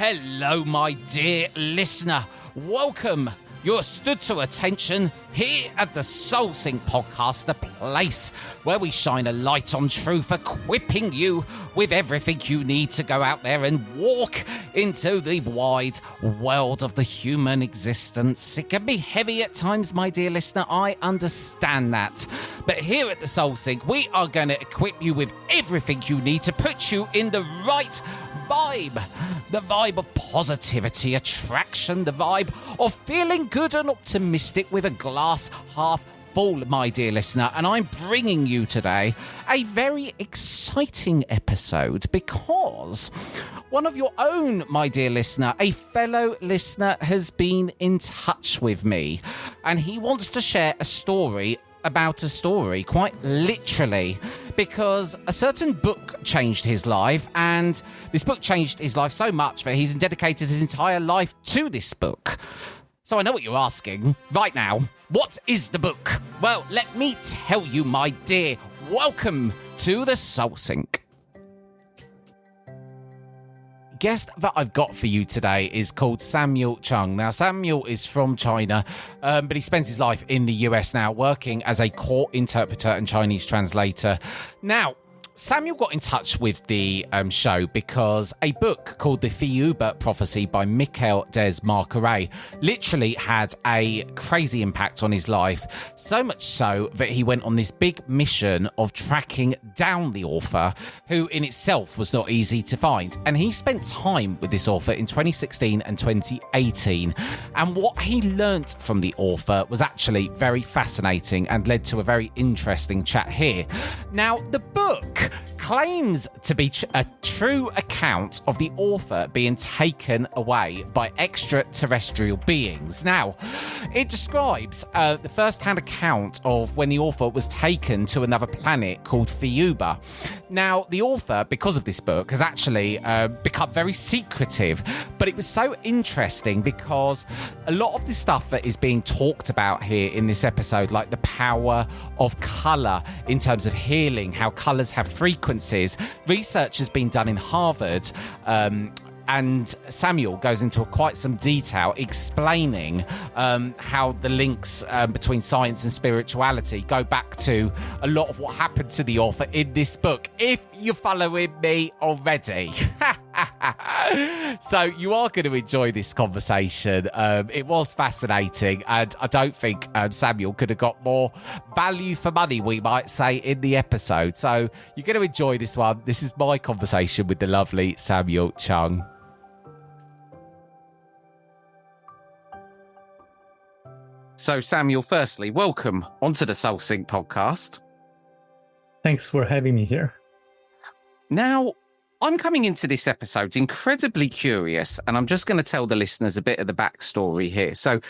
Hello, my dear listener. Welcome. You're stood to attention here at the Soul Sync Podcast, the place where we shine a light on truth, equipping you with everything you need to go out there and walk into the wide world of the human existence. It can be heavy at times, my dear listener. I understand that. But here at the Soul Sync, we are going to equip you with everything you need to put you in the right vibe. The vibe of positivity, attraction, the vibe of feeling good and optimistic with a glass half full, my dear listener. And I'm bringing you today a very exciting episode because one of your own, my dear listener, a fellow listener, has been in touch with me, and he wants to share a story about a story, quite literally, because a certain book changed his life, and this book changed his life so much that he's dedicated his entire life to this book. So I know what you're asking right now. What is the book? Well, let me tell you, my dear. Welcome to the Soul Sync. Guest that I've got for you today is called Samuel Chong. Now, Samuel is from China, but he spends his life in the US now, working as a court interpreter and Chinese translator. Now, Samuel got in touch with the show because a book called The Thiaoouba Prophecy by Michel Desmarquet literally had a crazy impact on his life, so much so that he went on this big mission of tracking down the author, who in itself was not easy to find. And he spent time with this author in 2016 and 2018. And what he learnt from the author was actually very fascinating and led to a very interesting chat here. Now, the book claims to be a true account of the author being taken away by extraterrestrial beings. Now, it describes the first-hand account of when the author was taken to another planet called Thiaoouba. Now, the author, because of this book, has actually become very secretive, but it was so interesting because a lot of the stuff that is being talked about here in this episode, like the power of colour in terms of healing, how colours have frequencies. Research has been done in Harvard, and Samuel goes into quite some detail explaining how the links between science and spirituality go back to a lot of what happened to the author in this book, if you're following me already. So you are going to enjoy this conversation. It was fascinating, and I don't think Samuel could have got more value for money, we might say, in the episode. So you're going to enjoy this one. This is my conversation with the lovely Samuel Chong. So, Samuel, firstly, welcome onto the Soul Sync podcast. Thanks for having me here. Now, I'm coming into this episode incredibly curious, and I'm just going to tell the listeners a bit of the backstory here. So,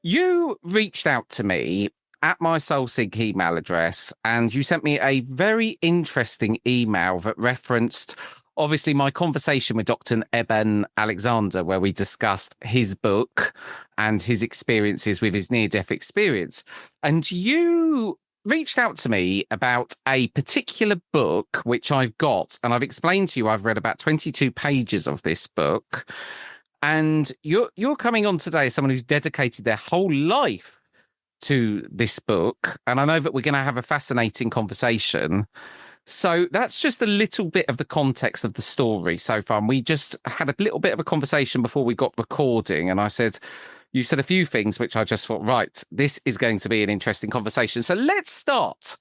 you reached out to me at my Soul Sync email address, and you sent me a very interesting email that referenced, obviously, my conversation with Dr. Eben Alexander, where we discussed his book and his experiences with his near-death experience. And you reached out to me about a particular book, which I've got, and I've explained to you, I've read about 22 pages of this book. And you're coming on today as someone who's dedicated their whole life to this book. And I know that we're going to have a fascinating conversation. So that's just a little bit of the context of the story so far. And we just had a little bit of a conversation before we got recording. And you said a few things which I just thought, right, this is going to be an interesting conversation. So let's start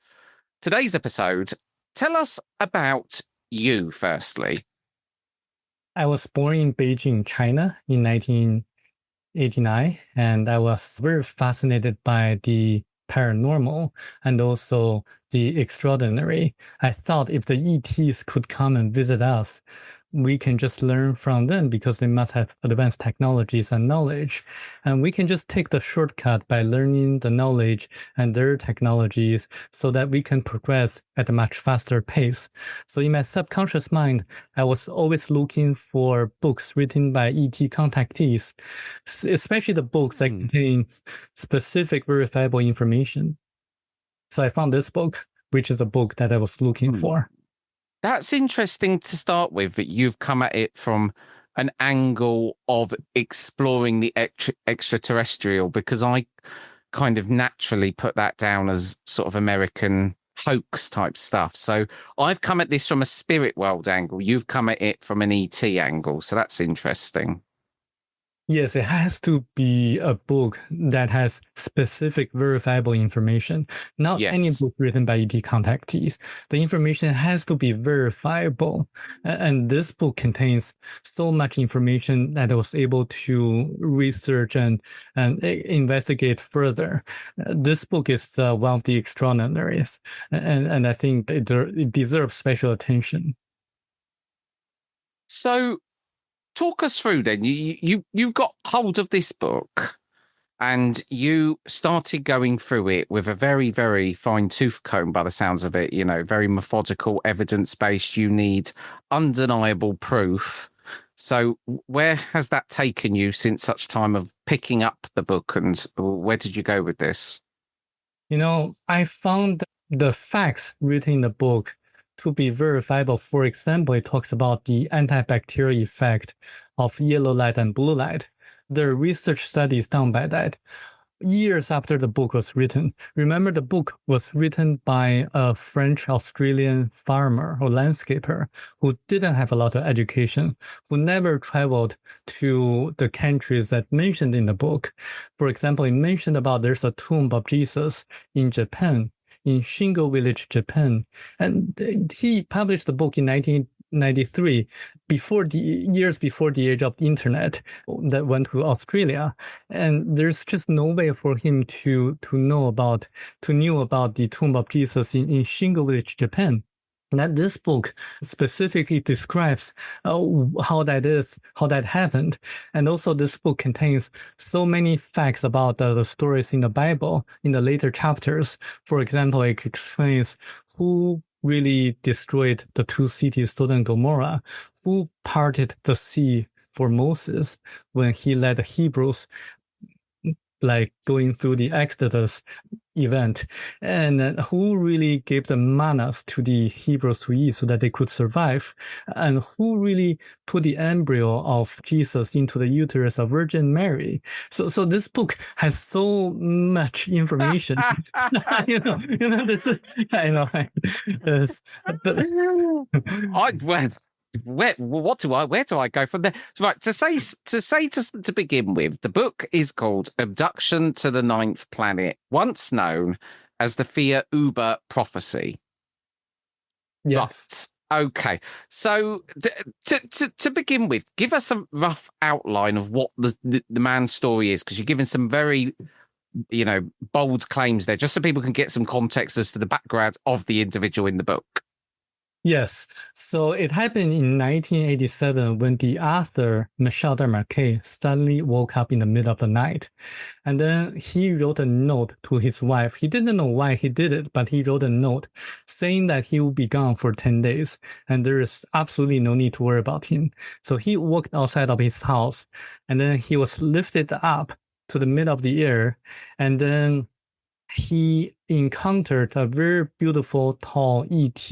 today's episode. Tell us about you, firstly. I was born in Beijing, China in 1989, and I was very fascinated by the paranormal and also the extraordinary. I thought if the ETs could come and visit us, we can just learn from them because they must have advanced technologies and knowledge. And we can just take the shortcut by learning the knowledge and their technologies so that we can progress at a much faster pace. So in my subconscious mind, I was always looking for books written by ET contactees, especially the books that contain specific verifiable information. So I found this book, which is a book that I was looking for. That's interesting to start with, that you've come at it from an angle of exploring the extraterrestrial, because I kind of naturally put that down as sort of American hoax type stuff. So I've come at this from a spirit world angle. You've come at it from an ET angle. So that's interesting. Yes, it has to be a book that has specific verifiable information. Not any Yes. book written by ET contactees. The information has to be verifiable. And this book contains so much information that I was able to research and investigate further. This book is one of the extraordinaries. And I think it deserves special attention. So talk us through then. You got hold of this book and you started going through it with a very, very fine tooth comb by the sounds of it, you know, very methodical, evidence-based. You need undeniable proof. So where has that taken you since such time of picking up the book, and where did you go with this? You know, I found the facts written in the book to be verifiable. For example, it talks about the antibacterial effect of yellow light and blue light. There are research studies done by that years after the book was written. Remember, the book was written by a French-Australian farmer or landscaper who didn't have a lot of education, who never traveled to the countries that mentioned in the book. For example, it mentioned about there's a tomb of Jesus in Japan, in Shingo Village, Japan. And he published the book in 1993, years before the age of the internet, that went to Australia. And there's just no way for him to know about the tomb of Jesus in Shingo Village, Japan. That this book specifically describes how that happened. And also this book contains so many facts about the stories in the Bible in the later chapters. For example, it explains who really destroyed the two cities, Sodom and Gomorrah, who parted the sea for Moses when he led the Hebrews, like going through the Exodus event, and who really gave the manas to the Hebrews to eat so that they could survive, and who really put the embryo of Jesus into the uterus of Virgin Mary. So this book has so much information. This is, I know. Where do I go from there? Right, to begin with, the book is called Abduction to the Ninth Planet, once known as the Thiaoouba Prophecy. Yes. But, okay, so to begin with, give us a rough outline of what the man's story is, because you're giving some very, bold claims there, just so people can get some context as to the background of the individual in the book. Yes. So it happened in 1987 when the author Michel Desmarquet suddenly woke up in the middle of the night. And then he wrote a note to his wife. He didn't know why he did it, but he wrote a note saying that he will be gone for 10 days and there is absolutely no need to worry about him. So he walked outside of his house and then he was lifted up to the middle of the air, and then he encountered a very beautiful, tall ET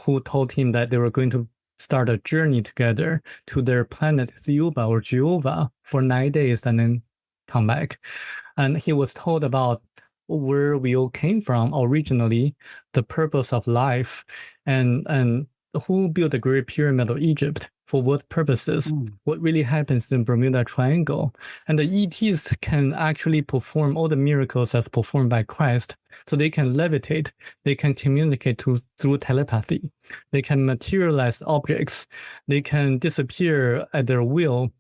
who told him that they were going to start a journey together to their planet Thiaoouba or Jehovah for 9 days and then come back. And he was told about where we all came from originally, the purpose of life, and who built the Great Pyramid of Egypt, for what purposes, what really happens in Bermuda Triangle. And the ETs can actually perform all the miracles as performed by Christ. So they can levitate, they can communicate through telepathy, they can materialize objects, they can disappear at their will,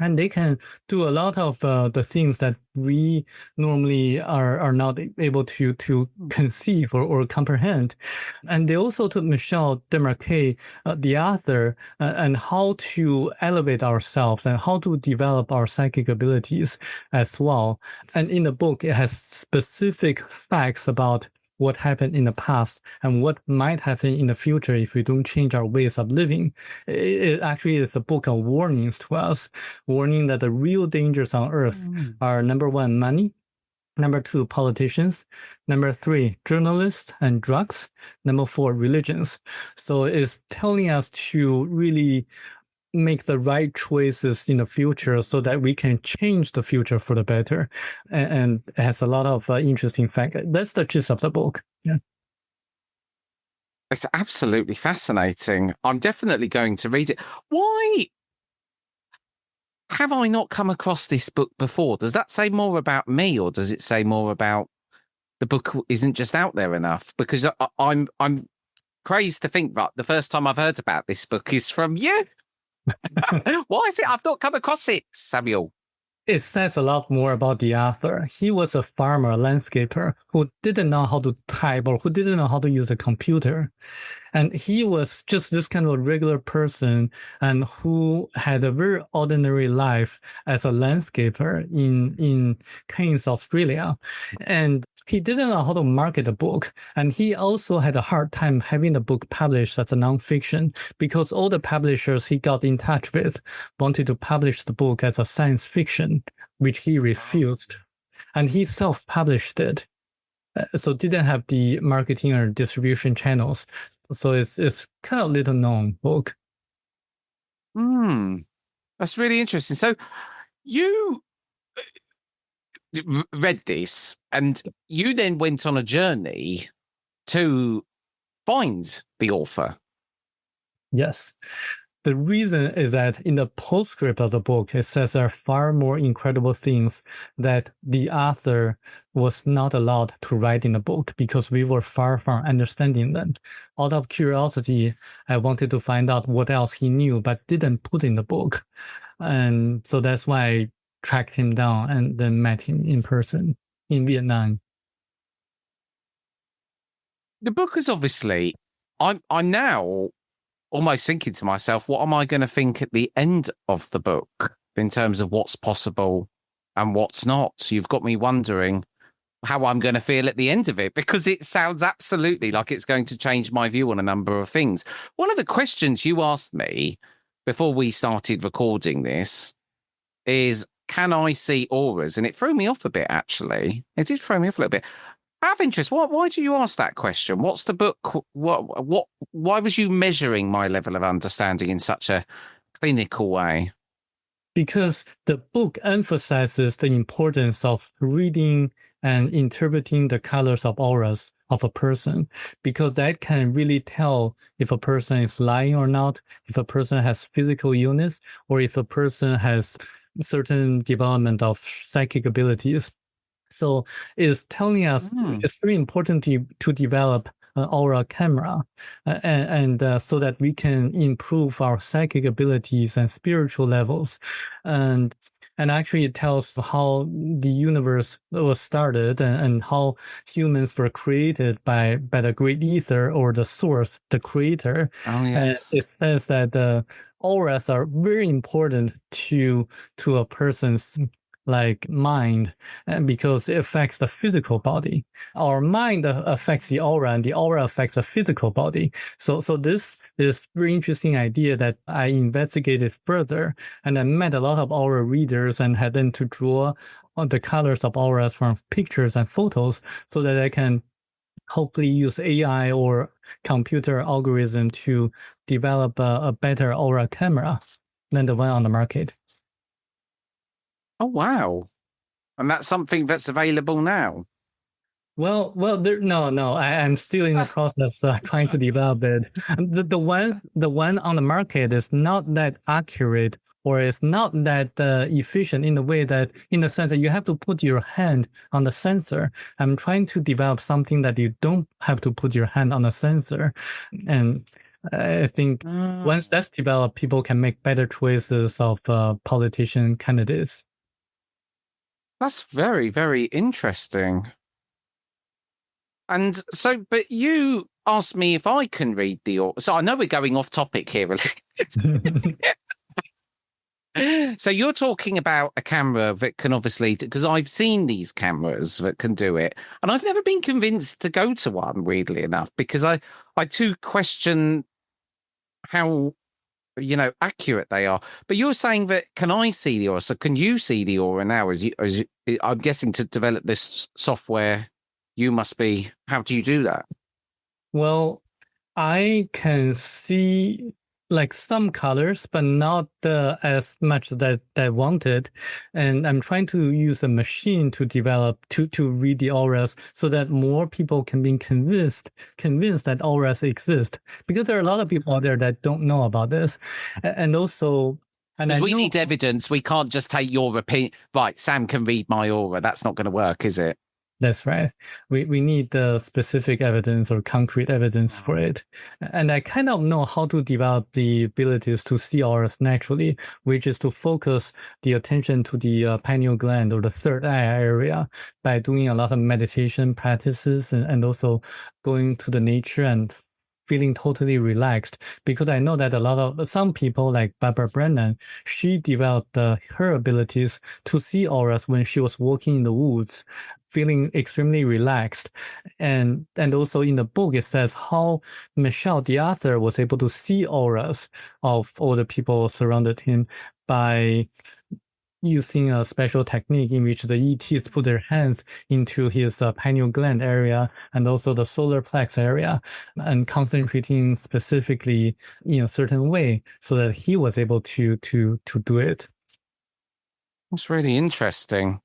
and they can do a lot of the things that we normally are not able to conceive or comprehend. And they also took Michel Desmarquet, the author, and how to elevate ourselves and how to develop our psychic abilities as well. And in the book, it has specific facts about what happened in the past and what might happen in the future if we don't change our ways of living. It actually is a book of warnings to us, warning that the real dangers on Earth are, number one, money; number two, politicians; number three, journalists and drugs; number four, religions. So it's telling us to really make the right choices in the future so that we can change the future for the better. And it has a lot of interesting facts. That's the gist of the book. Yeah. It's absolutely fascinating. I'm definitely going to read it. Why have I not come across this book before? Does that say more about me, or does it say more about the book isn't just out there enough? Because I'm crazed to think that the first time I've heard about this book is from you. Why is it I've not come across it, Samuel? It says a lot more about the author. He was a farmer, landscaper who didn't know how to type or who didn't know how to use a computer. And he was just this kind of regular person and who had a very ordinary life as a landscaper in Cairns, Australia. And he didn't know how to market a book. And he also had a hard time having the book published as a nonfiction because all the publishers he got in touch with wanted to publish the book as a science fiction, which he refused. And he self-published it. So didn't have the marketing or distribution channels. So it's kind of little known book. That's really interesting. So you read this and you then went on a journey to find the author. Yes. The reason is that in the postscript of the book, it says there are far more incredible things that the author was not allowed to write in the book because we were far from understanding them. Out of curiosity, I wanted to find out what else he knew but didn't put in the book. And so that's why I tracked him down and then met him in person in Vietnam. The book is obviously, I'm now almost thinking to myself, what am I going to think at the end of the book in terms of what's possible and what's not? So you've got me wondering how I'm going to feel at the end of it, because it sounds absolutely like it's going to change my view on a number of things. One of the questions you asked me before we started recording this is, can I see auras? And it threw me off a bit, actually. It did throw me off a little bit. Out of interest, why do you ask that question? What's the book? Why was you measuring my level of understanding in such a clinical way? Because the book emphasizes the importance of reading and interpreting the colors of auras of a person, because that can really tell if a person is lying or not, if a person has physical illness, or if a person has certain development of psychic abilities. So it's telling us it's very important to develop an aura camera and so that we can improve our psychic abilities and spiritual levels. And actually it tells how the universe was started and how humans were created by the great ether or the source, the creator. Oh, yes. And it says that auras are very important to a person's like mind, and because it affects the physical body. Our mind affects the aura and the aura affects the physical body. So this is very interesting idea that I investigated further, and I met a lot of aura readers and had them to draw on the colors of auras from pictures and photos so that I can hopefully use AI or computer algorithm to develop a better aura camera than the one on the market. Oh, wow. And that's something that's available now? Well, no. I'm still in the process trying to develop it. The one on the market is not that accurate, or it's not that efficient in the way that, in the sense that you have to put your hand on the sensor. I'm trying to develop something that you don't have to put your hand on the sensor, and I think once that's developed, people can make better choices of politician candidates. That's very, very interesting. And so, but you asked me if I can read the aura. So I know we're going off topic here. So you're talking about a camera that can obviously, because I've seen these cameras that can do it, and I've never been convinced to go to one, weirdly enough, because I too question how, accurate they are. But you're saying that, can I see the aura? So can you see the aura now? I'm guessing to develop this software, you must be, how do you do that? Well, I can see like some colors, but not as much that I wanted. And I'm trying to use a machine to develop to read the auras so that more people can be convinced that auras exist. Because there are a lot of people out there that don't know about this, and also. Because we need evidence. We can't just take your opinion. Right, Sam can read my aura. That's not going to work, is it? That's right. We need the specific evidence or concrete evidence for it. And I kind of know how to develop the abilities to see auras naturally, which is to focus the attention to the pineal gland or the third eye area by doing a lot of meditation practices and also going to the nature and feeling totally relaxed. Because I know that some people like Barbara Brennan, she developed her abilities to see auras when she was walking in the woods, feeling extremely relaxed. And also in the book, it says how Michel, the author, was able to see auras of all the people surrounded him by using a special technique in which the ETs put their hands into his pineal gland area and also the solar plex area and concentrating specifically in a certain way so that he was able to do it. That's really interesting.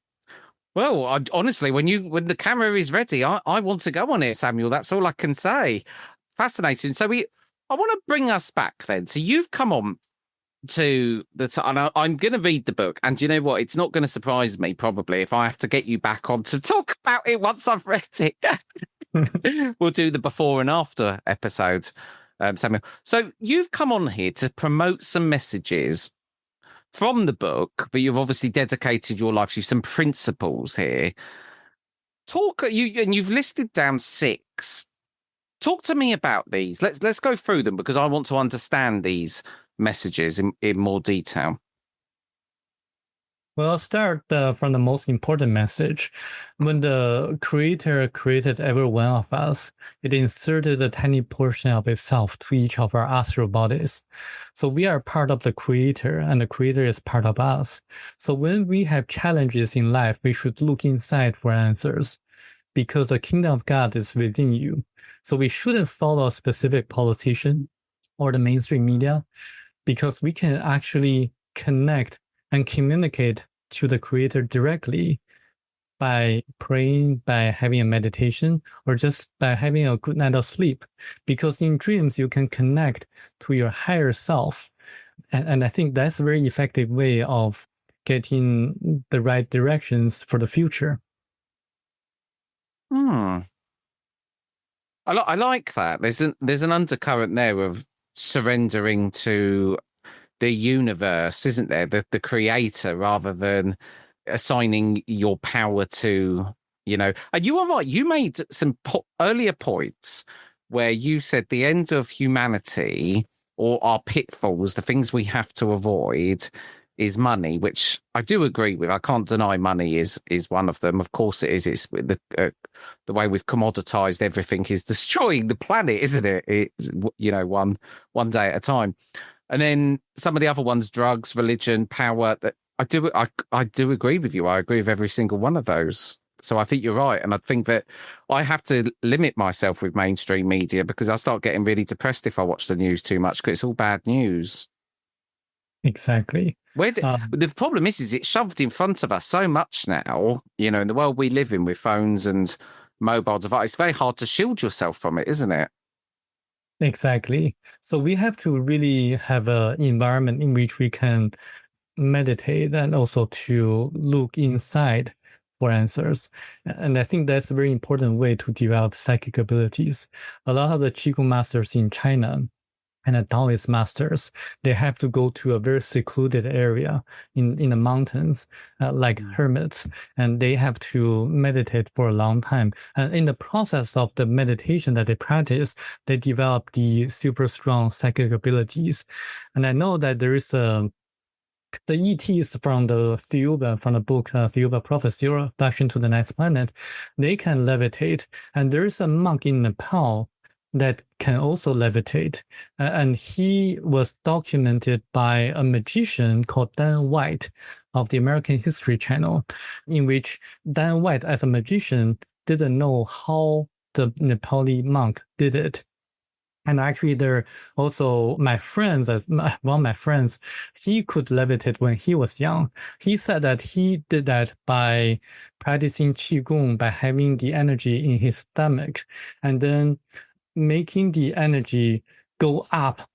Well, honestly, when the camera is ready, I want to go on it, Samuel. That's all I can say. Fascinating. So I want to bring us back then. So you've come on to and I'm going to read the book, and you know what? It's not going to surprise me probably if I have to get you back on to talk about it once I've read it. We'll do the before and after episodes, Samuel. So you've come on here to promote some messages from the book, but you've obviously dedicated your life to some principles here. You've listed down 6. Talk to me about these. Let's go through them because I want to understand these messages in more detail. Well, I'll start from the most important message. When the Creator created every one of us, it inserted a tiny portion of itself to each of our astral bodies. So we are part of the Creator, and the Creator is part of us. So when we have challenges in life, we should look inside for answers, because the kingdom of God is within you. So we shouldn't follow a specific politician or the mainstream media, because we can actually connect and communicate to the Creator directly by praying, by having a meditation, or just by having a good night of sleep. Because in dreams, you can connect to your higher self. And I think that's a very effective way of getting the right directions for the future. I like that. There's an undercurrent there of surrendering to the universe, isn't there? The creator, rather than assigning your power to, and you are right. You made some earlier points where you said the end of humanity or our pitfalls, the things we have to avoid, is money, which I do agree with. I can't deny money is one of them. Of course it is. It's the way we've commoditized everything is destroying the planet, isn't it? It's, one day at a time. And then some of the other ones, drugs, religion, power, that I do agree with you. I agree with every single one of those. So I think you're right. And I think that I have to limit myself with mainstream media because I start getting really depressed if I watch the news too much because it's all bad news. Exactly. The problem is it's shoved in front of us so much now, in the world we live in with phones and mobile devices. It's very hard to shield yourself from it, isn't it? Exactly. So we have to really have an environment in which we can meditate and also to look inside for answers. And I think that's a very important way to develop psychic abilities. A lot of the Qigong masters in China and the Taoist masters, they have to go to a very secluded area in the mountains, like hermits, and they have to meditate for a long time. And in the process of the meditation that they practice, they develop the super strong psychic abilities. And I know that there is the ETs from the book Thiaoouba Prophecy or Abduction to the Next Planet, they can levitate. And there is a monk in Nepal that can also levitate. And he was documented by a magician called Dan White of the American History Channel, in which Dan White, as a magician, didn't know how the Nepali monk did it. And actually, there also my friends, one of my friends, he could levitate when he was young. He said that he did that by practicing qigong, by having the energy in his stomach, and then making the energy go up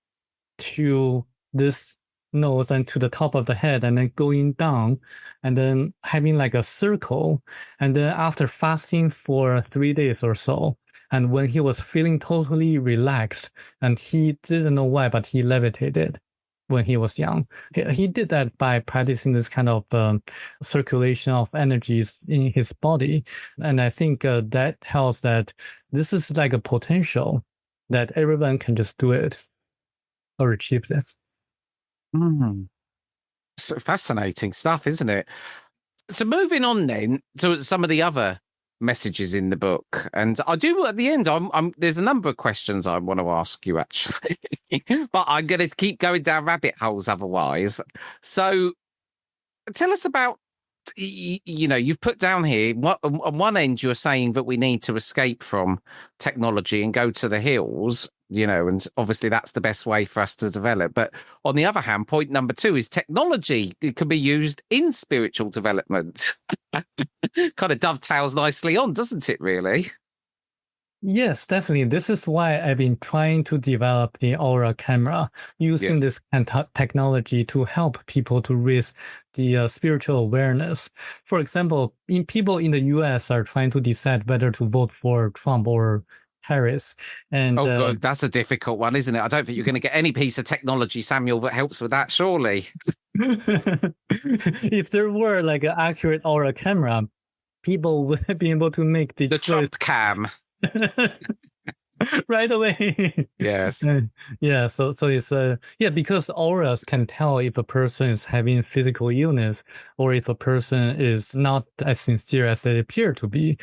to this nose and to the top of the head, and then going down, and then having like a circle. And then after fasting for 3 days or so, and when he was feeling totally relaxed, and he didn't know why, but he levitated when he was young. He did that by practicing this kind of circulation of energies in his body. And I think that tells that this is like a potential that everyone can just do it or achieve this. So fascinating stuff, isn't it? So moving on then to some of the other messages in the book, and I do at the end. There's a number of questions I want to ask you actually, but I'm going to keep going down rabbit holes otherwise. So tell us about. You've put down here on one end you're saying that we need to escape from technology and go to the hills, and obviously that's the best way for us to develop. But on the other hand, point number 2 is technology can be used in spiritual development. Kind of dovetails nicely on, doesn't it, really? Yes, definitely. This is why I've been trying to develop the Aura camera, using this technology to help people to raise the spiritual awareness. For example, people in the US are trying to decide whether to vote for Trump or Harris. And God, that's a difficult one, isn't it? I don't think you're going to get any piece of technology, Samuel, that helps with that, surely. If there were like an accurate Aura camera, people would be able to make the choice. Trump cam. Right away. Yes. Yeah. So it's because auras can tell if a person is having physical illness or if a person is not as sincere as they appear to be.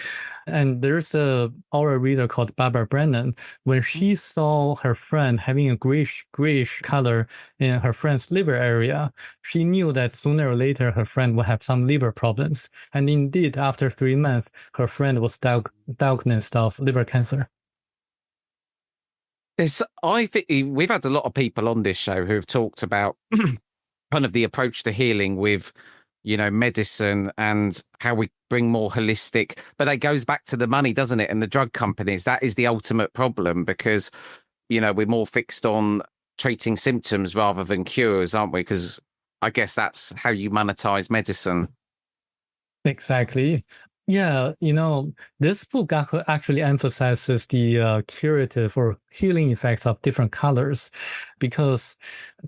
And there's a aura reader called Barbara Brennan. When she saw her friend having a grayish color in her friend's liver area, she knew that sooner or later her friend would have some liver problems. And indeed, after 3 months, her friend was diagnosed of liver cancer. I think we've had a lot of people on this show who have talked about kind of the approach to healing with, medicine and how we bring more holistic. But it goes back to the money, doesn't it? And the drug companies, that is the ultimate problem because, we're more fixed on treating symptoms rather than cures, aren't we? Because I guess that's how you monetize medicine. Exactly. Yeah, this book actually emphasizes the curative or healing effects of different colors, because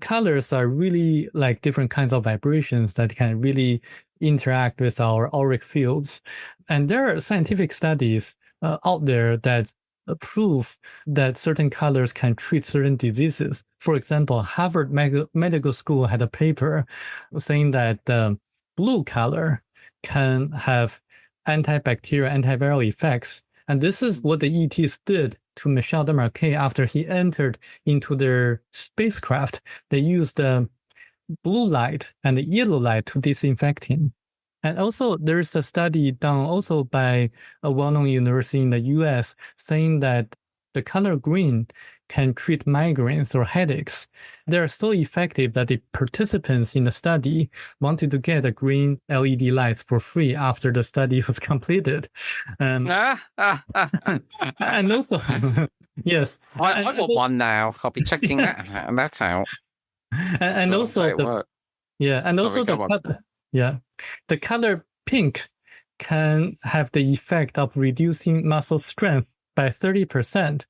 colors are really like different kinds of vibrations that can really interact with our auric fields. And there are scientific studies out there that prove that certain colors can treat certain diseases. For example, Harvard Medical School had a paper saying that blue color can have antibacterial, antiviral effects. And this is what the ETs did to Michel Desmarquet after he entered into their spacecraft. They used the blue light and the yellow light to disinfect him. And also there's a study done also by a well-known university in the US saying that the color green can treat migraines or headaches. They are so effective that the participants in the study wanted to get the green LED lights for free after the study was completed. And also, yes. I want one now. I'll be checking that out. And also, the color pink can have the effect of reducing muscle strength by 30%.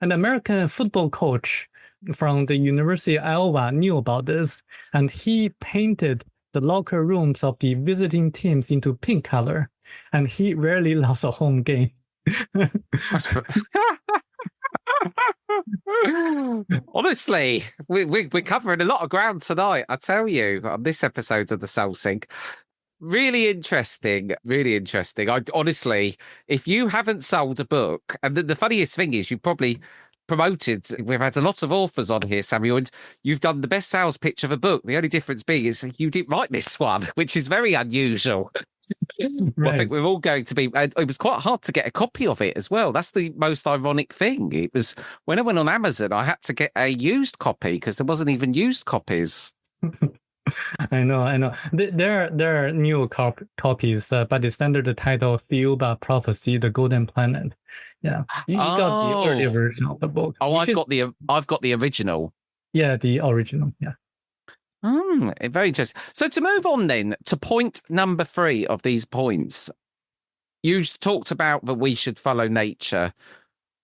An American football coach from the University of Iowa knew about this, and he painted the locker rooms of the visiting teams into pink color, and he rarely lost a home game. Honestly, we're covering a lot of ground tonight, I tell you, on this episode of the Soul Sync. Really interesting, really interesting. I honestly, if you haven't sold a book, and the funniest thing is you probably promoted. We've had a lot of authors on here, Samuel, and you've done the best sales pitch of a book. The only difference being is you didn't write this one, which is very unusual. Well, I think we're all going to be. It was quite hard to get a copy of it as well. That's the most ironic thing. It was when I went on Amazon, I had to get a used copy because there wasn't even used copies. I know. There are new copies, but it's under the title Thiaoouba Prophecy, The Golden Planet. Yeah, you got the earlier version of the book. Oh, I've got the original. Yeah, the original. Yeah. Very interesting. So to move on then to point number 3 of these points, you talked about that we should follow nature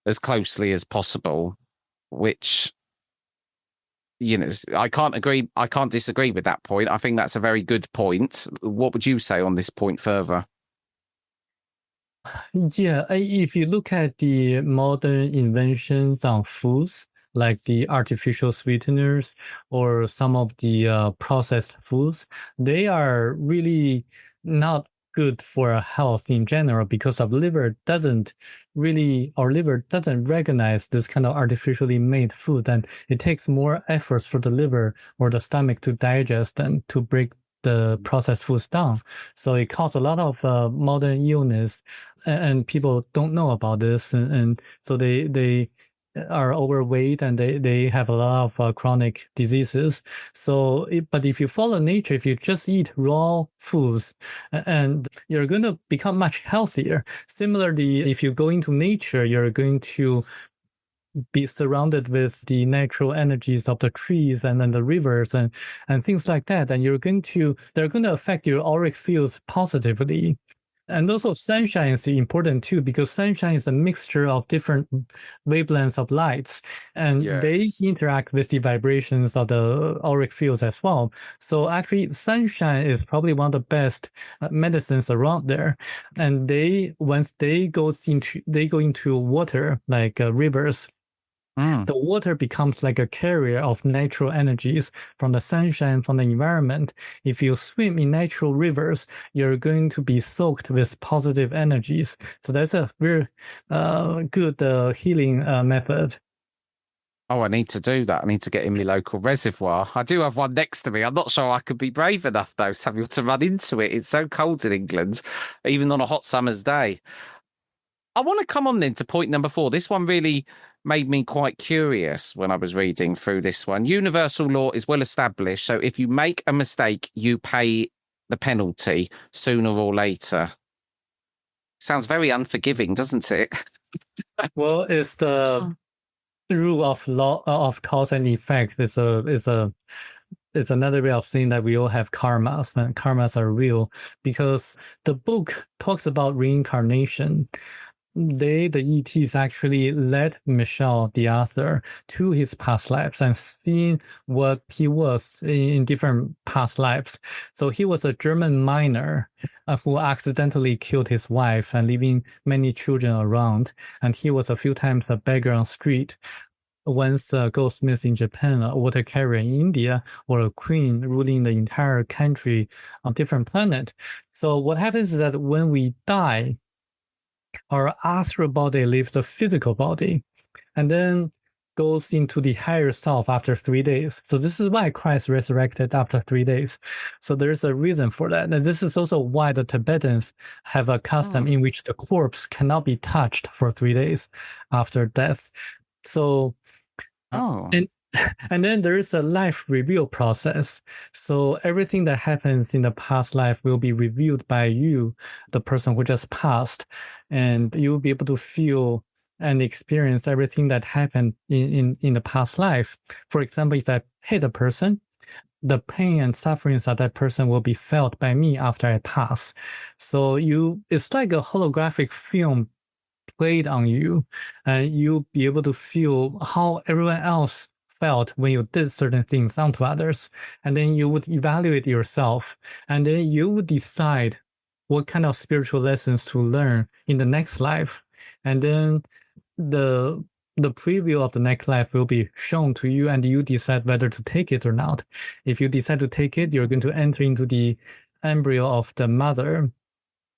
as closely as possible, which, you know, I can't disagree with that point. I think that's a very good point. What would you say on this point further? Yeah, if you look at the modern inventions on foods, like the artificial sweeteners or some of the processed foods, they are really not good for our health in general because our liver doesn't recognize this kind of artificially made food, and it takes more efforts for the liver or the stomach to digest and to break the processed foods down. So it causes a lot of modern illness, and people don't know about this, and so they are overweight and they have a lot of chronic diseases. So, but if you follow nature, if you just eat raw foods, and you're going to become much healthier. Similarly, if you go into nature, you're going to be surrounded with the natural energies of the trees and then the rivers and things like that, and they're going to affect your auric fields positively. And also sunshine is important too, because sunshine is a mixture of different wavelengths of lights, and they interact with the vibrations of the auric fields as well. So actually sunshine is probably one of the best medicines around there. And once they go into water, like rivers, the water becomes like a carrier of natural energies from the sunshine, from the environment. If you swim in natural rivers, you're going to be soaked with positive energies. So that's a very good healing method. Oh, I need to do that. I need to get in my local reservoir. I do have one next to me. I'm not sure I could be brave enough, though, Samuel, to run into it. It's so cold in England, even on a hot summer's day. I want to come on then to point number 4. This one really made me quite curious when I was reading through this one. Universal law is well established, so if you make a mistake, you pay the penalty sooner or later. Sounds very unforgiving, doesn't it? Well, it's the rule of law of cause and effect. It's another way of saying that we all have karmas, and karmas are real, because the book talks about reincarnation. The ETs actually led Michel, the author, to his past lives and seeing what he was in different past lives. So he was a German miner who accidentally killed his wife and leaving many children around. And he was a few times a beggar on street. Once a goldsmith in Japan, a water carrier in India, or a queen ruling the entire country on a different planet. So what happens is that when we die, our astral body leaves the physical body and then goes into the higher self after 3 days. So this is why Christ resurrected after 3 days. So there's a reason for that. And this is also why the Tibetans have a custom in which the corpse cannot be touched for 3 days after death. So, and then there is a life reveal process. So everything that happens in the past life will be revealed by you, the person who just passed, and you'll be able to feel and experience everything that happened in the past life. For example, if I hit a person, the pain and sufferings of that person will be felt by me after I pass. So it's like a holographic film played on you, and you'll be able to feel how everyone else felt when you did certain things onto others. And then you would evaluate yourself, and then you would decide what kind of spiritual lessons to learn in the next life. And then the preview of the next life will be shown to you, and you decide whether to take it or not. If you decide to take it, you're going to enter into the embryo of the mother,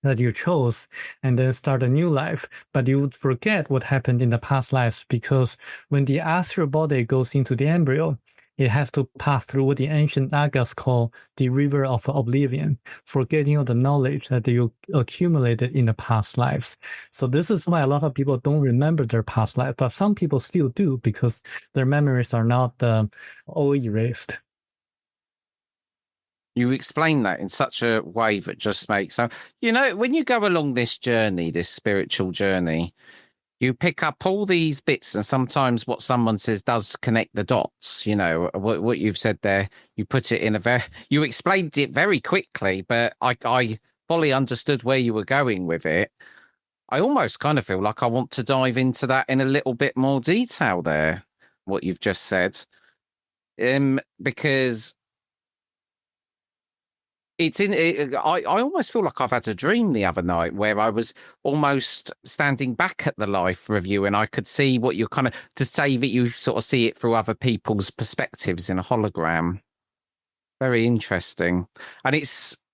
that you chose and then start a new life, but you would forget what happened in the past lives, because when the astral body goes into the embryo, it has to pass through what the ancient Nagas call the river of oblivion, forgetting all the knowledge that you accumulated in the past lives. So this is why a lot of people don't remember their past life, but some people still do, because their memories are not all erased. You explain that in such a way that just makes so, when you go along this journey, this spiritual journey, you pick up all these bits, and sometimes what someone says does connect the dots. What you've said there, you put it in you explained it very quickly, but I fully understood where you were going with it. I almost kind of feel like I want to dive into that in a little bit more detail there, what you've just said. Because I almost feel like I've had a dream the other night where I was almost standing back at the life review, and I could see what you're kind of, to say that you sort of see it through other people's perspectives in a hologram. Very interesting. And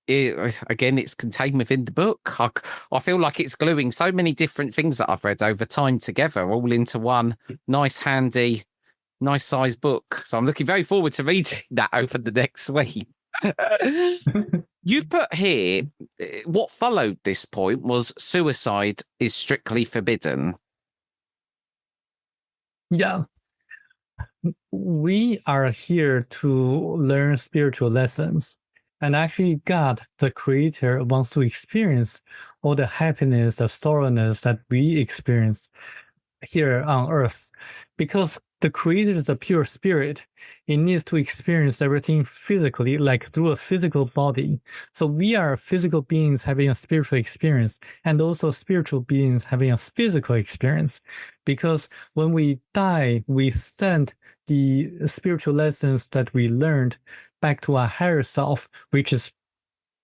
again, it's contained within the book. I feel like it's gluing so many different things that I've read over time together, all into one nice, handy, nice size book. So I'm looking very forward to reading that over the next week. You've put here, what followed this point was suicide is strictly forbidden. Yeah. We are here to learn spiritual lessons. And actually, God, the creator, wants to experience all the happiness, the sorrowness that we experience here on earth. Because the creator is a pure spirit, it needs to experience everything physically, like through a physical body. So we are physical beings having a spiritual experience, and also spiritual beings having a physical experience. Because when we die, we send the spiritual lessons that we learned back to our higher self, which is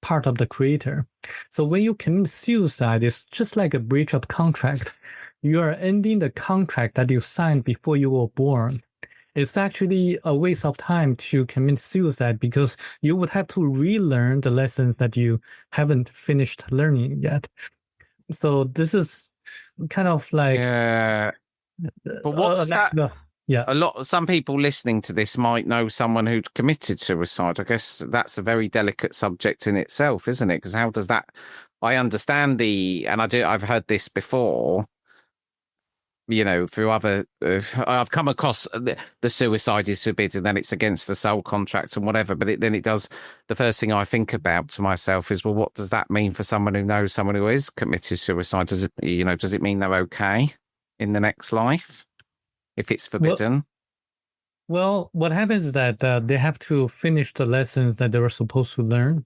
part of the creator. So when you commit suicide, it's just like a breach of contract. You are ending the contract that you signed before you were born. It's actually a waste of time to commit suicide, because you would have to relearn the lessons that you haven't finished learning yet. So this is kind of like... Yeah. But what does that... Yeah. Some people listening to this might know someone who'd committed suicide. I guess that's a very delicate subject in itself, isn't it? Because how does that... I understand I've heard this before, through other, I've come across the suicide is forbidden, then it's against the soul contract and whatever. But then it does, the first thing I think about to myself is, well, what does that mean for someone who knows someone who is committed suicide? Does it mean they're okay in the next life if it's forbidden? Well, what happens is that they have to finish the lessons that they were supposed to learn.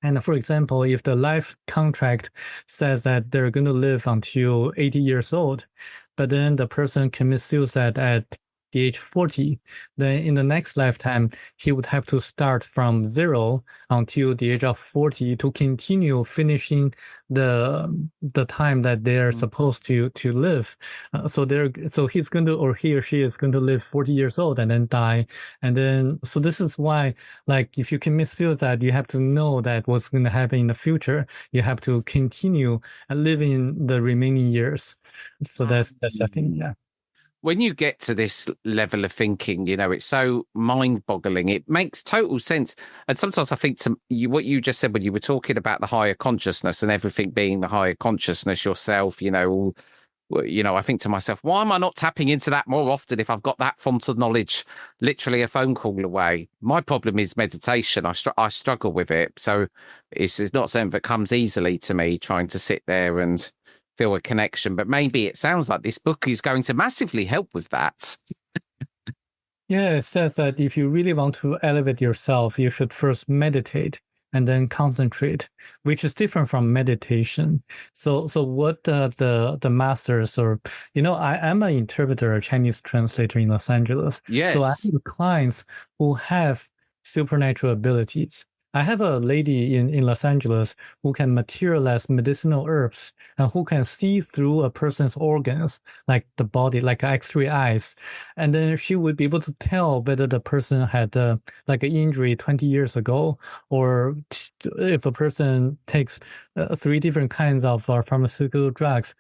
And for example, if the life contract says that they're going to live until 80 years old, but then the person commits suicide at the age 40, then in the next lifetime, he would have to start from 0 until the age of 40 to continue finishing the time that they're supposed to live. So he's going to, or he or she is going to live 40 years old and then die. And then, so this is why, like, if you commit suicide, you have to know that what's going to happen in the future. You have to continue living the remaining years. So that's the thing, yeah. When you get to this level of thinking, it's so mind-boggling. It makes total sense. And sometimes I think what you just said when you were talking about the higher consciousness and everything being the higher consciousness yourself, I think to myself, why am I not tapping into that more often if I've got that font of knowledge literally a phone call away? My problem is meditation. I struggle with it. So it's not something that comes easily to me, trying to sit there and feel a connection, but maybe it sounds like this book is going to massively help with that. Yeah, it says that if you really want to elevate yourself, you should first meditate and then concentrate, which is different from meditation. So what the masters, or I am an interpreter, a Chinese translator in Los Angeles. Yes. So I have clients who have supernatural abilities. I have a lady in Los Angeles who can materialize medicinal herbs and who can see through a person's organs, like the body, like X-ray eyes. And then she would be able to tell whether the person had like an injury 20 years ago, or if a person takes 3 different kinds of pharmaceutical drugs,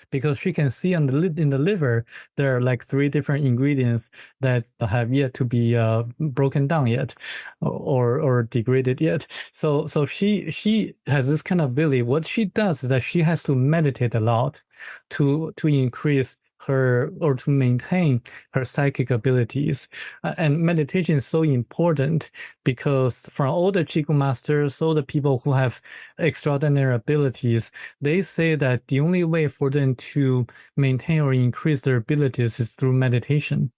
because she can see in the liver, there are like 3 different ingredients that have yet to be broken down yet, or degraded yet. So she has this kind of ability. What she does is that she has to meditate a lot to increase her, or to maintain her psychic abilities. And meditation is so important because for all the Qigong masters, all the people who have extraordinary abilities, they say that the only way for them to maintain or increase their abilities is through meditation.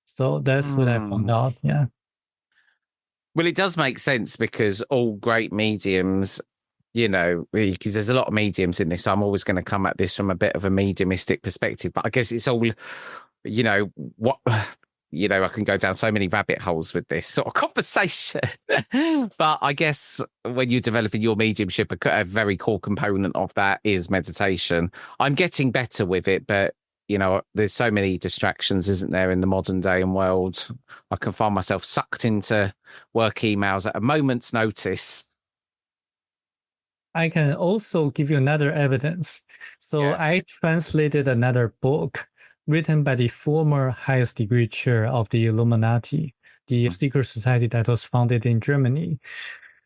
So that's what I found out. Yeah. Well, it does make sense because all great mediums, because there's a lot of mediums in this, so I'm always going to come at this from a bit of a mediumistic perspective. But I guess it's all, I can go down so many rabbit holes with this sort of conversation. But I guess when you're developing your mediumship, a very core component of that is meditation. I'm getting better with it, but there's so many distractions, isn't there, in the modern day and world? I can find myself sucked into work emails at a moment's notice. I can also give you another evidence. So yes. I translated another book written by the former highest degree chair of the Illuminati, the secret society that was founded in Germany.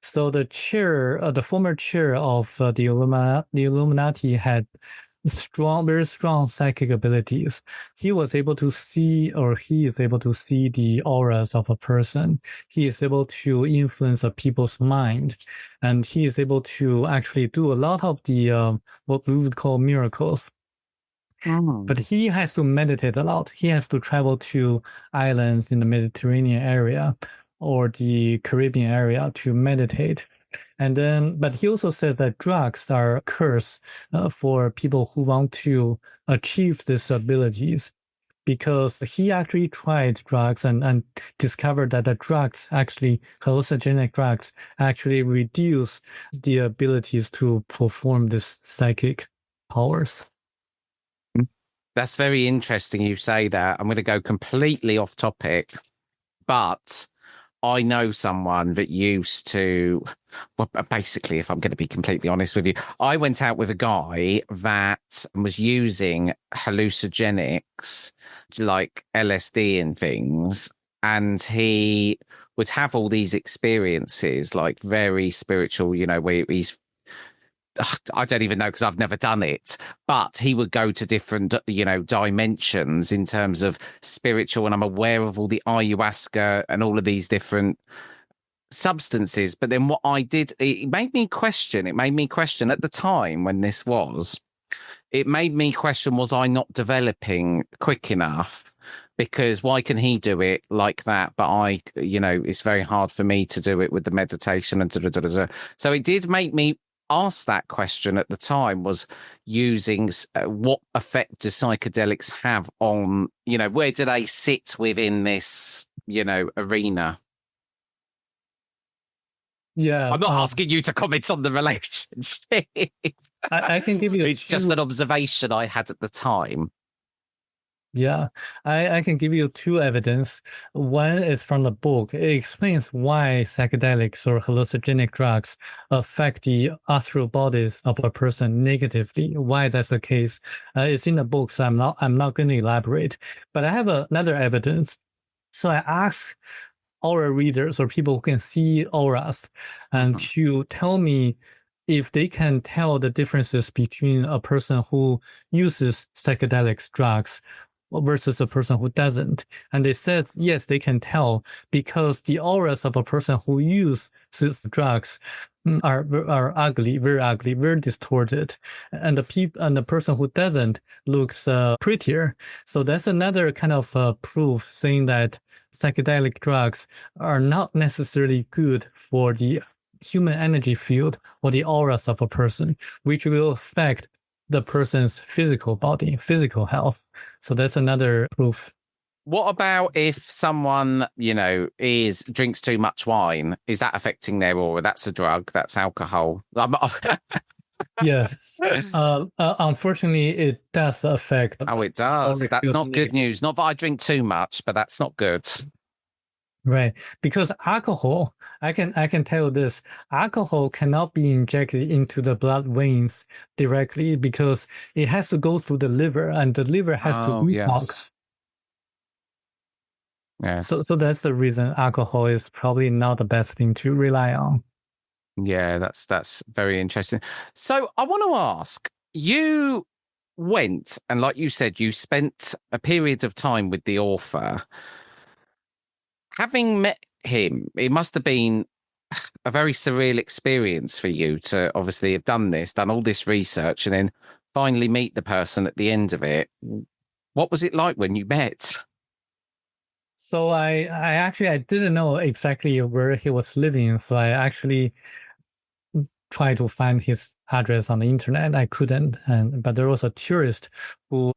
So the chair, the former chair of the Illuminati had very strong psychic abilities. He is able to see the auras of a person. He is able to influence a people's mind, and he is able to actually do a lot of the what we would call miracles. But he has to meditate a lot. He has to travel to islands in the Mediterranean area or the Caribbean area to meditate. And then, but he also says that drugs are a curse for people who want to achieve these abilities, because he actually tried drugs and discovered that the drugs, actually hallucinogenic drugs, actually reduce the abilities to perform these psychic powers. That's very interesting you say that. I'm going to go completely off topic, but I know someone that used to, well, basically, if I'm going to be completely honest with you, I went out with a guy that was using hallucinogenics like LSD and things, and he would have all these experiences, like very spiritual, where he's, I don't even know because I've never done it, but he would go to different, dimensions in terms of spiritual. And I'm aware of all the ayahuasca and all of these different substances. But then what I did, it made me question at the time when this was, it made me question, was I not developing quick enough? Because why can he do it like that? But it's very hard for me to do it with the meditation and So it did make me asked that question at the time, was using what effect do psychedelics have on, where do they sit within this, arena? Yeah. I'm not asking you to comment on the relationship. I can give you... It's just an observation I had at the time. Yeah, I can give you 2 evidence. One is from the book. It explains why psychedelics or hallucinogenic drugs affect the astral bodies of a person negatively. Why that's the case? It's in the book, so I'm not going to elaborate. But I have another evidence. So I asked aura readers, or people who can see auras, and to tell me if they can tell the differences between a person who uses psychedelics drugs versus a person who doesn't. And they said, yes, they can tell, because the auras of a person who uses drugs are ugly, very distorted. And the person who doesn't looks prettier. So that's another kind of proof saying that psychedelic drugs are not necessarily good for the human energy field or the auras of a person, which will affect the person's physical body, physical health. So that's another proof. What about if someone, drinks too much wine? Is that affecting their aura? That's a drug. That's alcohol. Yes. Unfortunately, it does affect. Oh, it does. That's not good news. Not that I drink too much, but that's not good. Right, because alcohol, I can tell you this, alcohol cannot be injected into the blood veins directly because it has to go through the liver, and the liver has to detox. Yes. So that's the reason alcohol is probably not the best thing to rely on. Yeah, that's very interesting. So I want to ask, you went and, like you said, you spent a period of time with the author. Having met him, it must have been a very surreal experience for you to obviously have done all this research, and then finally meet the person at the end of it. What was it like when you met? So I actually didn't know exactly where he was living, so I actually tried to find his address on the internet. I couldn't, but there was a tourist who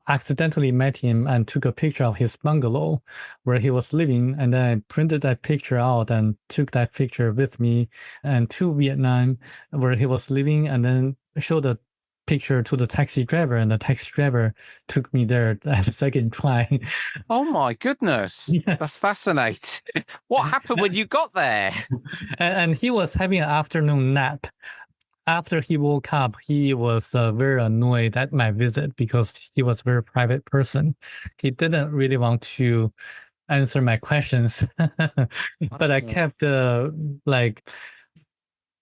accidentally met him and took a picture of his bungalow where he was living, and then I printed that picture out and took that picture with me and to Vietnam where he was living, and then showed the picture to the taxi driver, and the taxi driver took me there at the second try. Oh my goodness. Yes. That's fascinating. What happened when you got there? And he was having an afternoon nap. After he woke up, he was very annoyed at my visit because he was a very private person. He didn't really want to answer my questions, but I kept like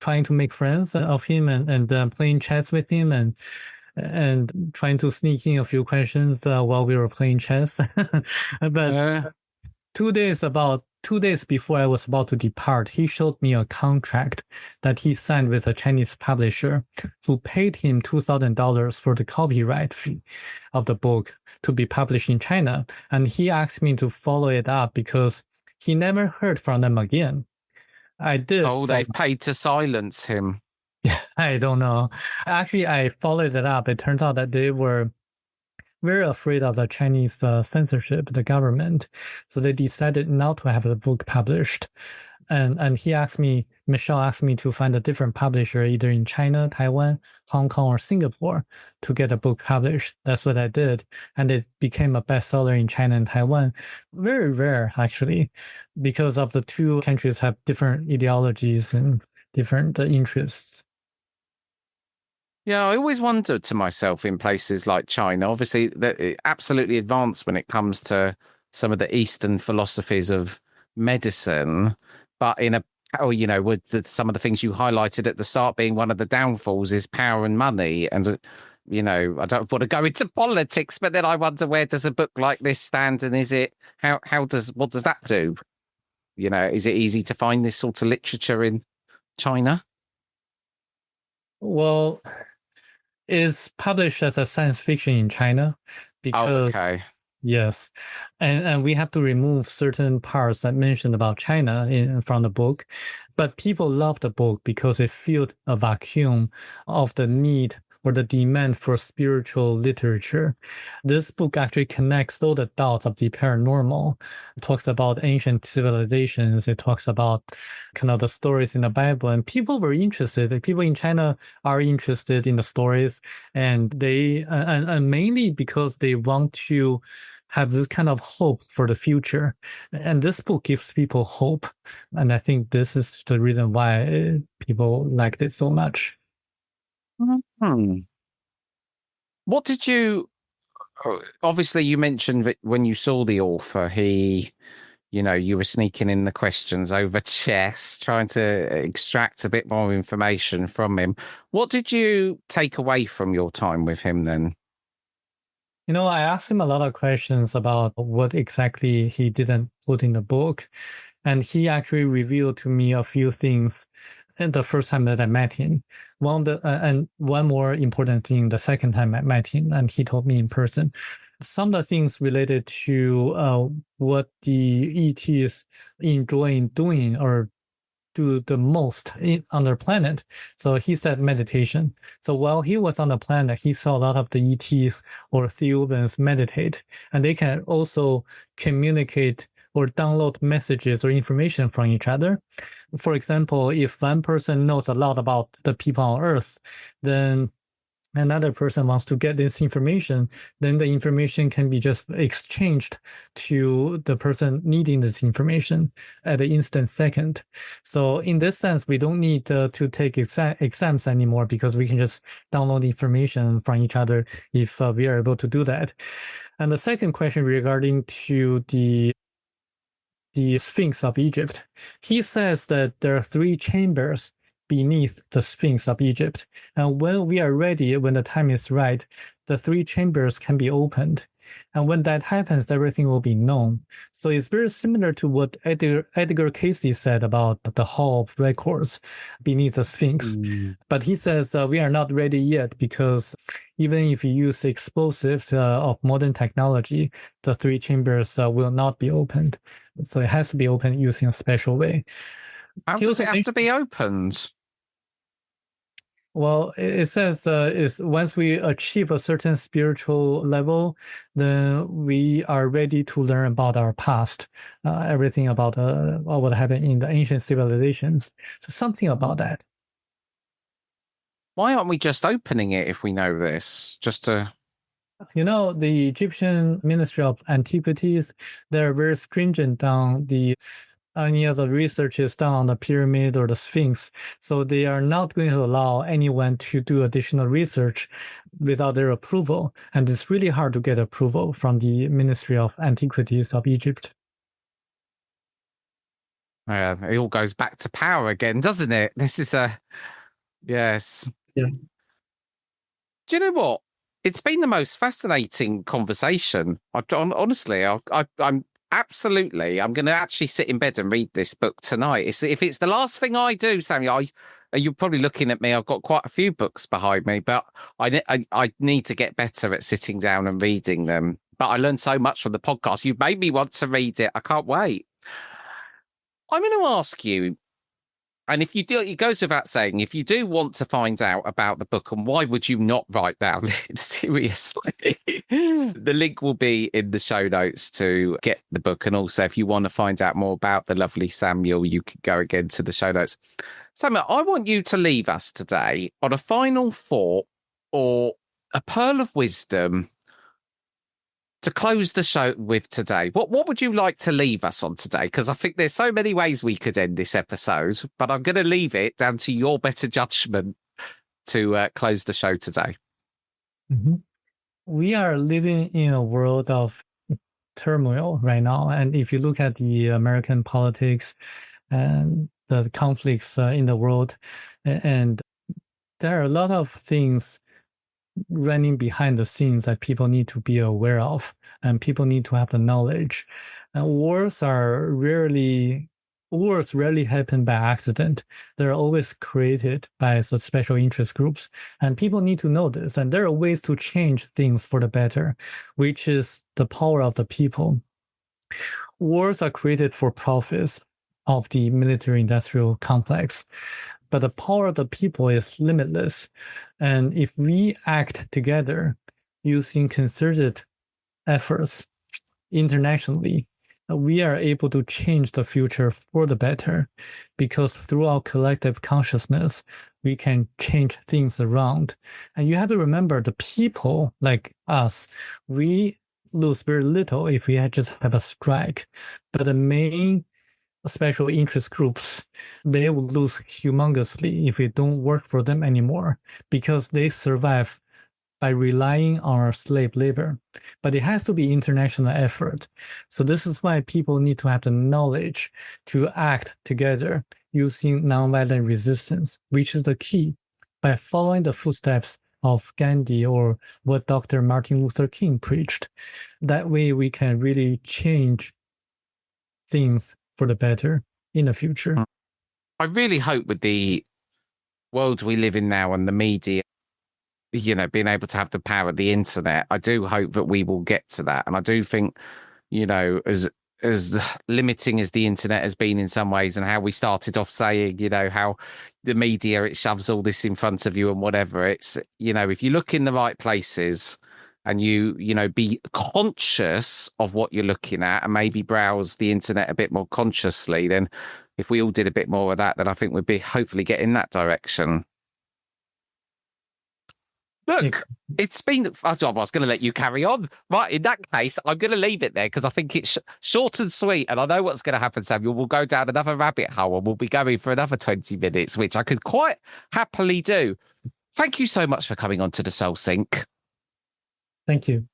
trying to make friends of him and playing chess with him and trying to sneak in a few questions while we were playing chess. But 2 days before I was about to depart, he showed me a contract that he signed with a Chinese publisher who paid him $2,000 for the copyright fee of the book to be published in China. And he asked me to follow it up because he never heard from them again. I did. Oh, they've paid to silence him. I don't know. Actually, I followed it up. It turns out that they were very afraid of the Chinese censorship, the government. So they decided not to have the book published. And Michel asked me to find a different publisher, either in China, Taiwan, Hong Kong, or Singapore, to get a book published. That's what I did. And it became a bestseller in China and Taiwan. Very rare, actually, because of the two countries have different ideologies and different interests. Yeah, I always wondered to myself in places like China, obviously, that absolutely advanced when it comes to some of the Eastern philosophies of medicine, but with some of the things you highlighted at the start being one of the downfalls is power and money. And, I don't want to go into politics, but then I wonder, where does a book like this stand? And what does that do? Is it easy to find this sort of literature in China? Well, it's published as a science fiction in China because yes, and we have to remove certain parts that mentioned about China from the book, but people love the book because it filled a vacuum of the need or the demand for spiritual literature. This book actually connects all the dots of the paranormal. It talks about ancient civilizations. It talks about kind of the stories in the Bible, and people were interested. People in China are interested in the stories, and and mainly because they want to have this kind of hope for the future. And this book gives people hope. And I think this is the reason why people liked it so much. What did you, obviously you mentioned that when you saw the author, you were sneaking in the questions over chess, trying to extract a bit more information from him. What did you take away from your time with him then? I asked him a lot of questions about what exactly he didn't put in the book. And he actually revealed to me a few things the first time that I met him. And one more important thing, the second time I met him, and he told me in person. Some of the things related to what the ETs enjoy doing do the most on the planet? So he said meditation. So while he was on the planet, he saw a lot of the ETs or Thiaoubans meditate, and they can also communicate or download messages or information from each other. For example, if one person knows a lot about the people on Earth, then another person wants to get this information, then the information can be just exchanged to the person needing this information at the instant second. So in this sense, we don't need to take exams anymore, because we can just download information from each other if we are able to do that. And the second question regarding to the Sphinx of Egypt, he says that there are 3 chambers beneath the Sphinx of Egypt. And when we are ready, when the time is right, the 3 chambers can be opened. And when that happens, everything will be known. So it's very similar to what Edgar Cayce said about the Hall of Records beneath the Sphinx. But he says we are not ready yet, because even if you use explosives of modern technology, the 3 chambers will not be opened. So it has to be opened using a special way. How does it have to be opened? Well, it says is once we achieve a certain spiritual level, then we are ready to learn about our past, everything about what happened in the ancient civilizations. So something about that. Why aren't we just opening it if we know this? Just to... The Egyptian Ministry of Antiquities, they're very stringent on any of the research is done on the pyramid or the Sphinx. So they are not going to allow anyone to do additional research without their approval. And it's really hard to get approval from the Ministry of Antiquities of Egypt. It all goes back to power again, doesn't it? This is yes. Yeah. Do you know what? It's been the most fascinating conversation. Honestly, I'm absolutely. I'm going to actually sit in bed and read this book tonight. If it's the last thing I do, Samuel, you're probably looking at me. I've got quite a few books behind me, but I need to get better at sitting down and reading them. But I learned so much from the podcast. You've made me want to read it. I can't wait. I'm going to ask you, and if you do, it goes without saying, if you do want to find out about the book, and why would you not write down it? Seriously, the link will be in the show notes to get the book. And also, if you want to find out more about the lovely Samuel, you can go again to the show notes. Samuel, I want you to leave us today on a final thought or a pearl of wisdom to close the show with today. What would you like to leave us on today? Because I think there's so many ways we could end this episode, but I'm going to leave it down to your better judgment to close the show today. Mm-hmm. We are living in a world of turmoil right now. And if you look at the American politics and the conflicts in the world, and there are a lot of things running behind the scenes that people need to be aware of, and people need to have the knowledge. And wars rarely happen by accident. They're always created by the special interest groups, and people need to know this. And there are ways to change things for the better, which is the power of the people. Wars are created for profits of the military-industrial complex, but the power of the people is limitless. And if we act together using concerted efforts internationally, we are able to change the future for the better, because through our collective consciousness, we can change things around. And you have to remember, the people like us, we lose very little if we just have a strike. But the main special interest groups, they will lose humongously if we don't work for them anymore, because they survive by relying on our slave labor. But it has to be international effort. So this is why people need to have the knowledge to act together using nonviolent resistance, which is the key, by following the footsteps of Gandhi or what Dr. Martin Luther King preached. That way we can really change things for the better in the future. I really hope with the world we live in now and the media, being able to have the power of the internet, I do hope that we will get to that. And I do think, as as limiting as the internet has been in some ways, and how we started off saying, how the media, it shoves all this in front of you and whatever, it's, if you look in the right places and be conscious of what you're looking at and maybe browse the internet a bit more consciously, then if we all did a bit more of that, then I think we'd be hopefully getting that direction. Look, it's been. I was going to let you carry on. Right, in that case, I'm going to leave it there because I think it's short and sweet. And I know what's going to happen, Samuel. We'll go down another rabbit hole and we'll be going for another 20 minutes, which I could quite happily do. Thank you so much for coming on to the Soul Sync. Thank you.